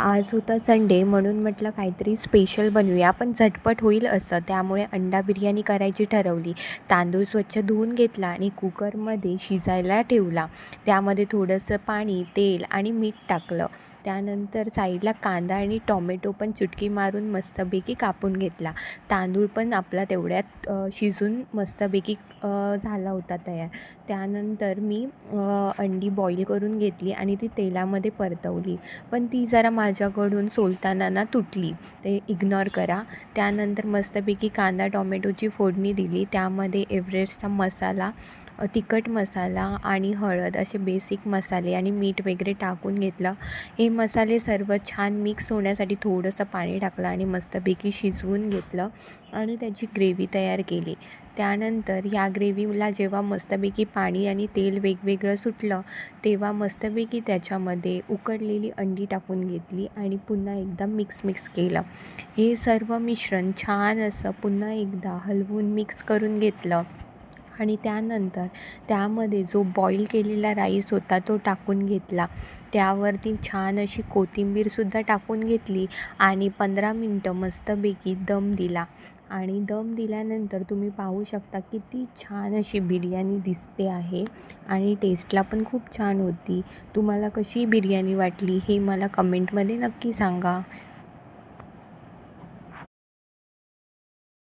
आज होता संडे म्हणून म्हटलं काहीतरी स्पेशल बनवूया, पण झटपट होईल असं. त्यामुळे अंडा बिर्याणी करायची ठरवली. तांदूळ स्वच्छ धुवून घेतला आणि कुकरमध्ये शिजायला ठेवला. त्यामध्ये थोडंसं पाणी, तेल आणि मीठ टाकलं. त्यानंतर साईडला कांदा आणि टोमॅटो पण चुटकी मारून मस्तपैकी कापून घेतला. तांदूळ पण आपला तेवढ्यात शिजून मस्तपैकी झाला होता तयार. त्यानंतर मी अंडी बॉईल करून घेतली आणि ती तेलामध्ये परतवली. पण ती जरा माझ्याकडून सोलताना ना तुटली, ते इग्नोर करा. त्यानंतर मस्तपैकी कांदा टोमॅटोची फोडणी दिली. त्यामध्ये एव्हरेस्टचा मसाला, तिखट मसाला आणि हळद असे बेसिक मसाले आणि मीठ वगैरे टाकून घेतलं. हे मसाले सर्व छान मिक्स होण्यासाठी थोडंसं पाणी टाकलं आणि मस्तपैकी शिजवून घेतलं आणि त्याची ग्रेव्ही तयार केली. त्यानंतर ह्या ग्रेव्हीला जेव्हा मस्तपैकी पाणी आणि तेल वेगवेगळं सुटलं, तेव्हा मस्तपैकी त्याच्यामध्ये उकडलेली अंडी टाकून घेतली आणि पुन्हा एकदा मिक्स केलं. हे सर्व मिश्रण छान असं पुन्हा एकदा हलवून मिक्स करून घेतलं आणि त्यानंतर त्यामध्ये जो बॉईल केलेला राईस होता तो टाकून घेतला. त्यावरती छान अशी कोथिंबीरसुद्धा टाकून घेतली आणि 15 मिनटं मस्तपैकी दम दिला. आणि दम दिल्यानंतर तुम्ही पाहू शकता किती छान अशी बिर्याणी दिसते आहे आणि टेस्टला पण खूप छान होती. तुम्हाला कशी बिर्याणी वाटली हे मला कमेंटमध्ये नक्की सांगा.